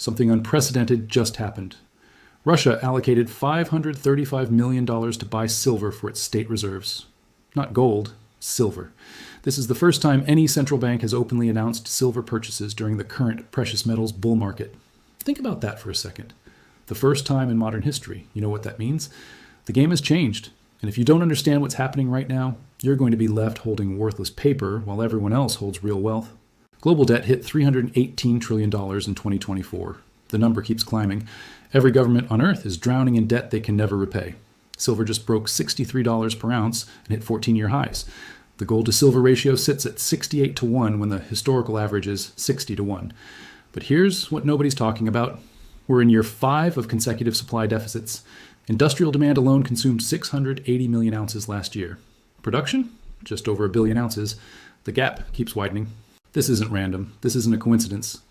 Something unprecedented just happened. Russia allocated $535 million to buy silver for its state reserves. Not gold, silver. This is the first time any central bank has openly announced silver purchases during the current precious metals bull market. Think about that for a second. The first time in modern history. You know what that means? The game has changed. And if you don't understand what's happening right now, you're going to be left holding worthless paper while everyone else holds real wealth. Global debt hit $318 trillion in 2024. The number keeps climbing. Every government on Earth is drowning in debt they can never repay. Silver just broke $63 per ounce and hit 14-year highs. The gold to silver ratio sits at 68 to 1 when the historical average is 60 to 1. But here's what nobody's talking about. We're in year 5 of consecutive supply deficits. Industrial demand alone consumed 680 million ounces last year. Production? Just over 1 billion ounces. The gap keeps widening. This isn't random. This isn't a coincidence.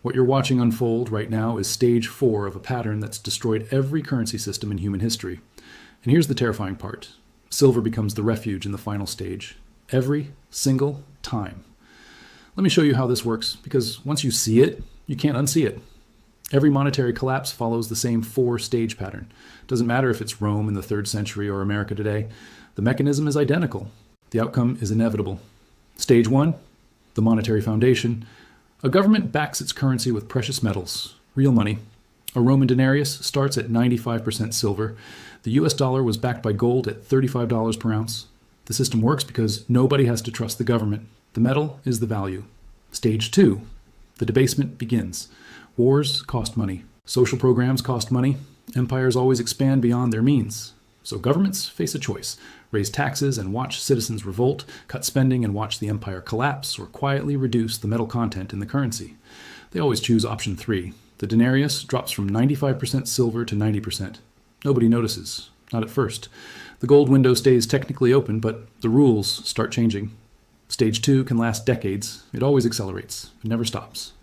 What you're watching unfold right now is stage 4 of a pattern that's destroyed every currency system in human history. And here's the terrifying part. Silver becomes the refuge in the final stage. Every single time. Let me show you how this works, because once you see it, you can't unsee it. Every monetary collapse follows the same 4-stage pattern. Doesn't matter if it's Rome in the 3rd century or America today. The mechanism is identical. The outcome is inevitable. Stage 1, the monetary foundation. A government backs its currency with precious metals, real money. A Roman denarius starts at 95% silver. The US dollar was backed by gold at $35 per ounce. The system works because nobody has to trust the government. The metal is the value. Stage 2, the debasement begins. Wars cost money. Social programs cost money. Empires always expand beyond their means. So governments face a choice. Raise taxes and watch citizens revolt, cut spending and watch the empire collapse, or quietly reduce the metal content in the currency. They always choose option 3. The denarius drops from 95% silver to 90%. Nobody notices. Not at first. The gold window stays technically open, but the rules start changing. Stage 2 can last decades. It always accelerates. It never stops.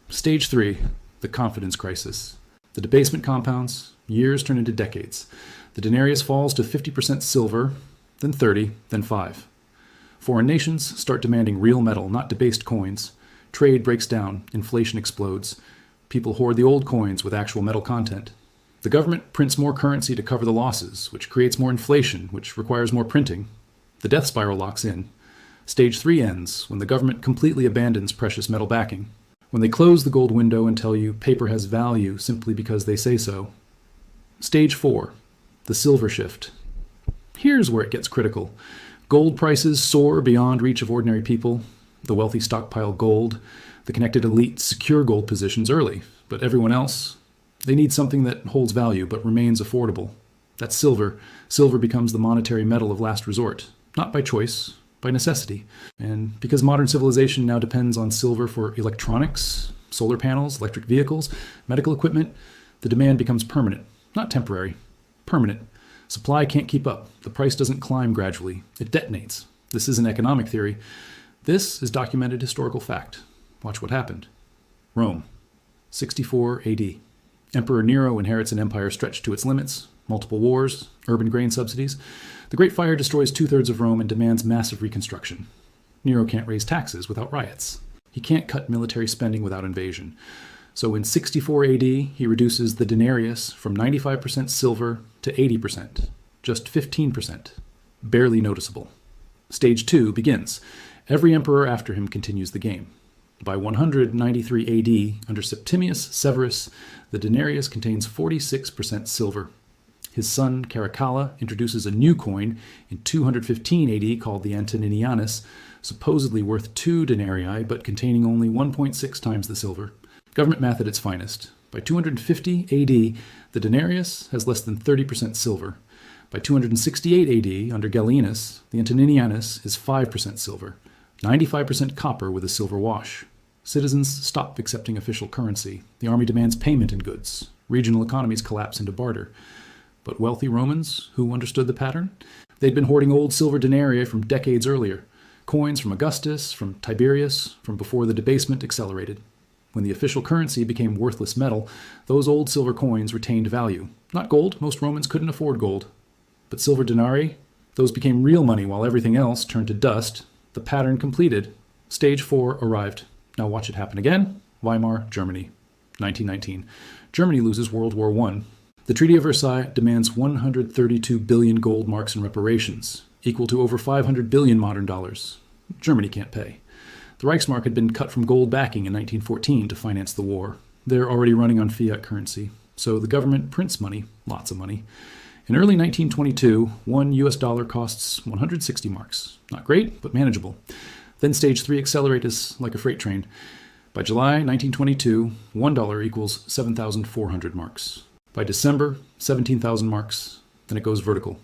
Stage 3, the confidence crisis. The debasement compounds, years turn into decades. The denarius falls to 50% silver, then 30, then 5. Foreign nations start demanding real metal, not debased coins. Trade breaks down, inflation explodes. People hoard the old coins with actual metal content. The government prints more currency to cover the losses, which creates more inflation, which requires more printing. The death spiral locks in. Stage 3 ends when the government completely abandons precious metal backing. When they close the gold window and tell you paper has value simply because they say so. Stage 4, the silver shift. Here's where it gets critical. Gold prices soar beyond reach of ordinary people. The wealthy stockpile gold. The connected elite secure gold positions early. But everyone else, they need something that holds value but remains affordable. That's silver. Silver becomes the monetary metal of last resort. Not by choice, by necessity. And because modern civilization now depends on silver for electronics, solar panels, electric vehicles, medical equipment, the demand becomes permanent, not temporary. Permanent. Supply can't keep up. The price doesn't climb gradually. It detonates. This isn't economic theory. This is documented historical fact. Watch what happened. Rome, 64 AD. Emperor Nero inherits an empire stretched to its limits. Multiple wars, urban grain subsidies. The Great Fire destroys 2/3 of Rome and demands massive reconstruction. Nero can't raise taxes without riots. He can't cut military spending without invasion. So in 64 AD, he reduces the denarius from 95% silver to 80%, just 15%. Barely noticeable. Stage 2 begins. Every emperor after him continues the game. By 193 AD, under Septimius Severus, the denarius contains 46% silver. His son Caracalla introduces a new coin in 215 AD called the Antoninianus, supposedly worth 2 denarii but containing only 1.6 times the silver. Government math at its finest. By 250 AD, the denarius has less than 30% silver. By 268 AD, under Gallienus, the Antoninianus is 5% silver, 95% copper with a silver wash. Citizens stop accepting official currency. The army demands payment in goods. Regional economies collapse into barter. But wealthy Romans, who understood the pattern? They'd been hoarding old silver denarii from decades earlier. Coins from Augustus, from Tiberius, from before the debasement accelerated. When the official currency became worthless metal, those old silver coins retained value. Not gold, most Romans couldn't afford gold. But silver denarii, those became real money while everything else turned to dust. The pattern completed. Stage 4 arrived. Now watch it happen again. Weimar, Germany. 1919. Germany loses World War I. The Treaty of Versailles demands 132 billion gold marks in reparations, equal to over 500 billion modern dollars. Germany can't pay. The Reichsmark had been cut from gold backing in 1914 to finance the war. They're already running on fiat currency, so the government prints money, lots of money. In early 1922, one US dollar costs 160 marks. Not great, but manageable. Then stage 3 accelerates like a freight train. By July 1922, $1 equals 7,400 marks. By December, 17,000 marks. Then it goes vertical.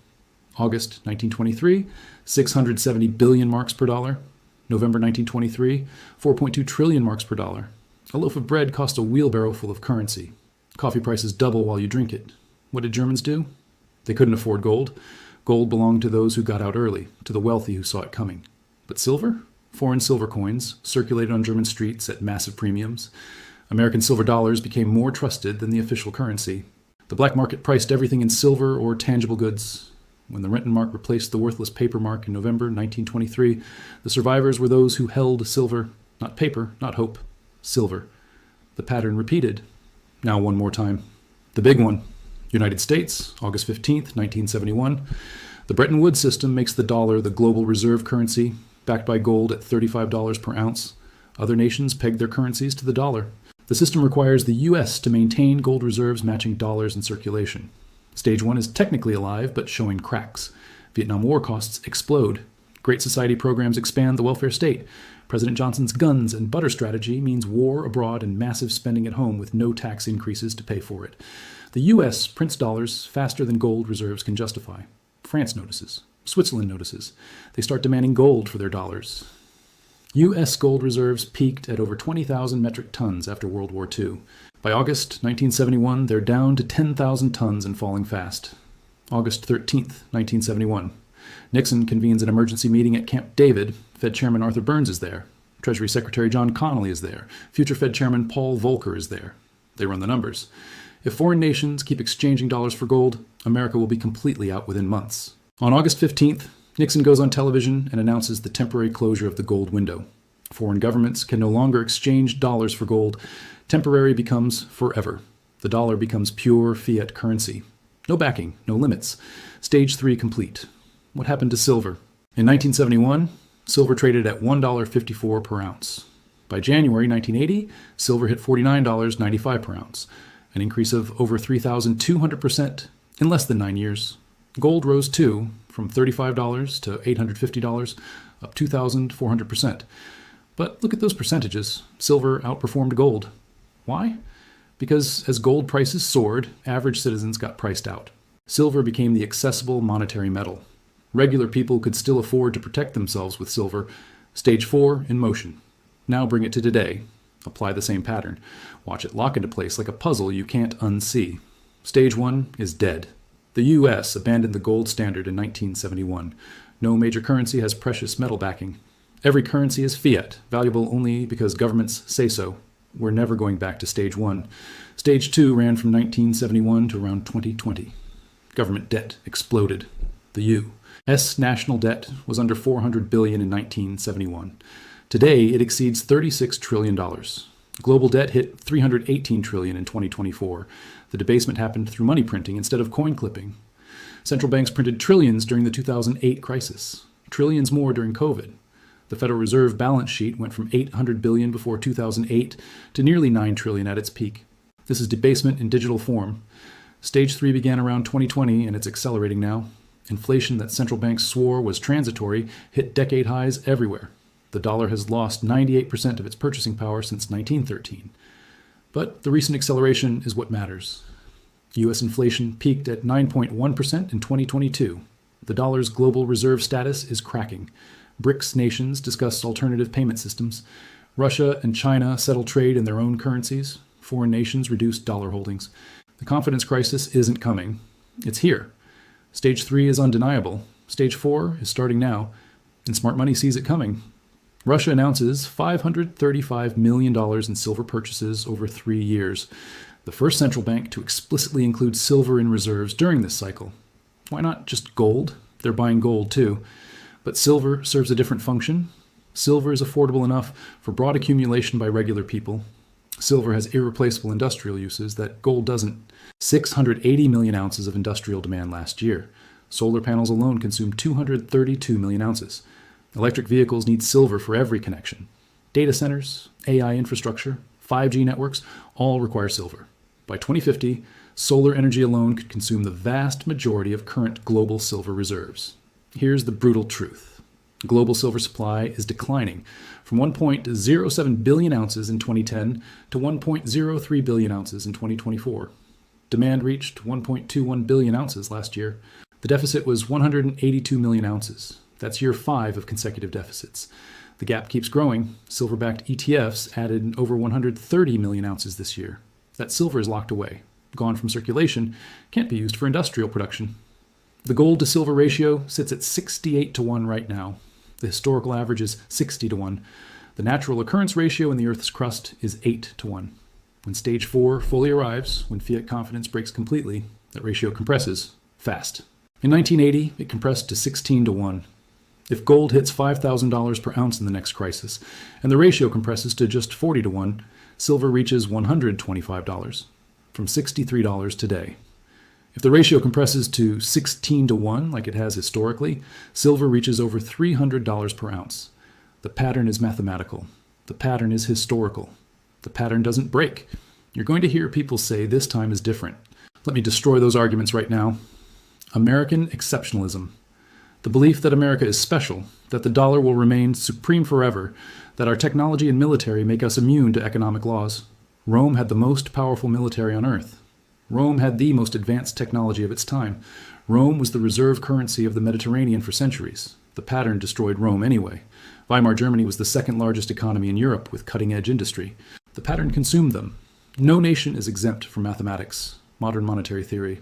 August 1923, 670 billion marks per dollar. November 1923, 4.2 trillion marks per dollar. A loaf of bread cost a wheelbarrow full of currency. Coffee prices double while you drink it. What did Germans do? They couldn't afford gold. Gold belonged to those who got out early, to the wealthy who saw it coming. But silver? Foreign silver coins circulated on German streets at massive premiums. American silver dollars became more trusted than the official currency. The black market priced everything in silver or tangible goods. When the Rentenmark replaced the worthless paper mark in November 1923, the survivors were those who held silver, not paper, not hope, silver. The pattern repeated. Now one more time. The big one. United States, August 15th, 1971. The Bretton Woods system makes the dollar the global reserve currency, backed by gold at $35 per ounce. Other nations peg their currencies to the dollar. The system requires the U.S. to maintain gold reserves matching dollars in circulation. Stage 1 is technically alive, but showing cracks. Vietnam War costs explode. Great Society programs expand the welfare state. President Johnson's guns and butter strategy means war abroad and massive spending at home with no tax increases to pay for it. The U.S. prints dollars faster than gold reserves can justify. France notices. Switzerland notices. They start demanding gold for their dollars. U.S. gold reserves peaked at over 20,000 metric tons after World War II. By August 1971, they're down to 10,000 tons and falling fast. August 13th, 1971. Nixon convenes an emergency meeting at Camp David. Fed Chairman Arthur Burns is there. Treasury Secretary John Connally is there. Future Fed Chairman Paul Volcker is there. They run the numbers. If foreign nations keep exchanging dollars for gold, America will be completely out within months. On August 15th, Nixon goes on television and announces the temporary closure of the gold window. Foreign governments can no longer exchange dollars for gold. Temporary becomes forever. The dollar becomes pure fiat currency. No backing, no limits. Stage 3 complete. What happened to silver? In 1971, silver traded at $1.54 per ounce. By January 1980, silver hit $49.95 per ounce, an increase of over 3,200% in less than 9 years. Gold rose too, from $35 to $850, up 2,400%. But look at those percentages. Silver outperformed gold. Why? Because as gold prices soared, average citizens got priced out. Silver became the accessible monetary metal. Regular people could still afford to protect themselves with silver. Stage 4 in motion. Now bring it to today. Apply the same pattern. Watch it lock into place like a puzzle you can't unsee. Stage 1 is dead. The U.S. abandoned the gold standard in 1971. No major currency has precious metal backing. Every currency is fiat, valuable only because governments say so. We're never going back to Stage 1. Stage 2 ran from 1971 to around 2020. Government debt exploded. The U.S. national debt was under $400 billion in 1971. Today, it exceeds $36 trillion. Global debt hit $318 trillion in 2024. The debasement happened through money printing instead of coin clipping. Central banks printed trillions during the 2008 crisis, trillions more during COVID. The Federal Reserve balance sheet went from $800 billion before 2008 to nearly $9 trillion at its peak. This is debasement in digital form. Stage 3 began around 2020 and it's accelerating now. Inflation that central banks swore was transitory hit decade highs everywhere. The dollar has lost 98% of its purchasing power since 1913. But the recent acceleration is what matters. U.S. inflation peaked at 9.1% in 2022. The dollar's global reserve status is cracking. BRICS nations discuss alternative payment systems. Russia and China settle trade in their own currencies. Foreign nations reduce dollar holdings. The confidence crisis isn't coming. It's here. Stage 3 is undeniable. Stage 4 is starting now, and smart money sees it coming. Russia announces $535 million in silver purchases over 3 years, the first central bank to explicitly include silver in reserves during this cycle. Why not just gold? They're buying gold too. But silver serves a different function. Silver is affordable enough for broad accumulation by regular people. Silver has irreplaceable industrial uses that gold doesn't. 680 million ounces of industrial demand last year. Solar panels alone consume 232 million ounces. Electric vehicles need silver for every connection. Data centers, AI infrastructure, 5G networks all require silver. By 2050, solar energy alone could consume the vast majority of current global silver reserves. Here's the brutal truth. Global silver supply is declining from 1.07 billion ounces in 2010 to 1.03 billion ounces in 2024. Demand reached 1.21 billion ounces last year. The deficit was 182 million ounces. That's year 5 of consecutive deficits. The gap keeps growing. Silver-backed ETFs added over 130 million ounces this year. That silver is locked away, gone from circulation, can't be used for industrial production. The gold to silver ratio sits at 68 to 1 right now. The historical average is 60 to 1. The natural occurrence ratio in the Earth's crust is 8 to 1. When stage 4 fully arrives, when fiat confidence breaks completely, that ratio compresses fast. In 1980, it compressed to 16 to 1. If gold hits $5,000 per ounce in the next crisis, and the ratio compresses to just 40 to 1, silver reaches $125, from $63 today. If the ratio compresses to 16 to 1, like it has historically, silver reaches over $300 per ounce. The pattern is mathematical. The pattern is historical. The pattern doesn't break. You're going to hear people say this time is different. Let me destroy those arguments right now. American exceptionalism. The belief that America is special, that the dollar will remain supreme forever, that our technology and military make us immune to economic laws. Rome had the most powerful military on earth. Rome had the most advanced technology of its time. Rome was the reserve currency of the Mediterranean for centuries. The pattern destroyed Rome anyway. Weimar Germany was the second largest economy in Europe with cutting-edge industry. The pattern consumed them. No nation is exempt from mathematics, modern monetary theory.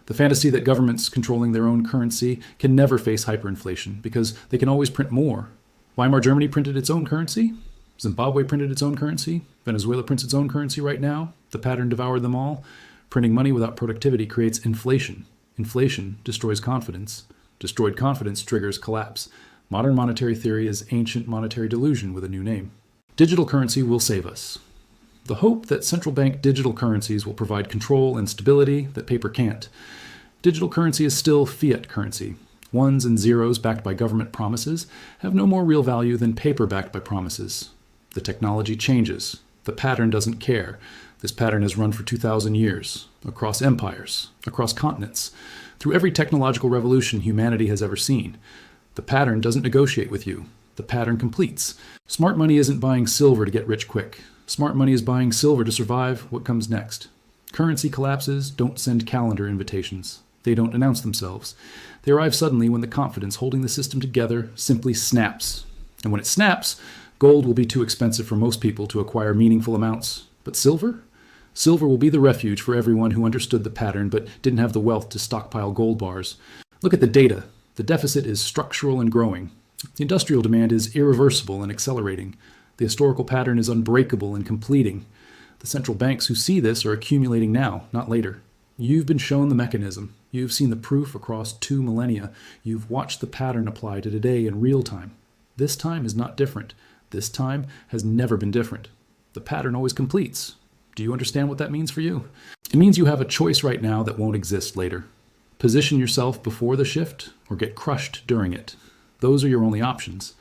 The fantasy that governments controlling their own currency can never face hyperinflation because they can always print more. Weimar Germany printed its own currency. Zimbabwe printed its own currency. Venezuela prints its own currency right now. The pattern devoured them all. Printing money without productivity creates inflation. Inflation destroys confidence. Destroyed confidence triggers collapse. Modern monetary theory is ancient monetary delusion with a new name. Digital currency will save us. The hope that central bank digital currencies will provide control and stability that paper can't. Digital currency is still fiat currency. Ones and zeros backed by government promises have no more real value than paper backed by promises. The technology changes. The pattern doesn't care. This pattern has run for 2,000 years, across empires, across continents, through every technological revolution humanity has ever seen. The pattern doesn't negotiate with you. The pattern completes. Smart money isn't buying silver to get rich quick. Smart money is buying silver to survive what comes next. Currency collapses don't send calendar invitations. They don't announce themselves. They arrive suddenly when the confidence holding the system together simply snaps. And when it snaps, gold will be too expensive for most people to acquire meaningful amounts. But silver? Silver will be the refuge for everyone who understood the pattern but didn't have the wealth to stockpile gold bars. Look at the data. The deficit is structural and growing. The industrial demand is irreversible and accelerating. The historical pattern is unbreakable and completing. The central banks who see this are accumulating now, not later. You've been shown the mechanism. You've seen the proof across 2 millennia. You've watched the pattern apply to today in real time. This time is not different. This time has never been different. The pattern always completes. Do you understand what that means for you? It means you have a choice right now that won't exist later. Position yourself before the shift or get crushed during it. Those are your only options.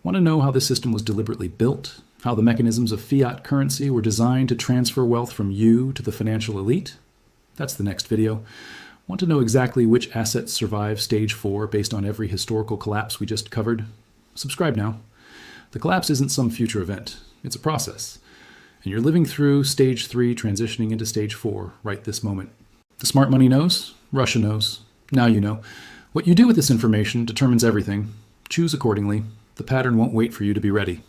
Want to know how the system was deliberately built? How the mechanisms of fiat currency were designed to transfer wealth from you to the financial elite? That's the next video. Want to know exactly which assets survive stage 4 based on every historical collapse we just covered? Subscribe now. The collapse isn't some future event. It's a process. And you're living through stage 3 transitioning into stage 4 right this moment. The smart money knows. Russia knows. Now you know. What you do with this information determines everything. Choose accordingly. The pattern won't wait for you to be ready.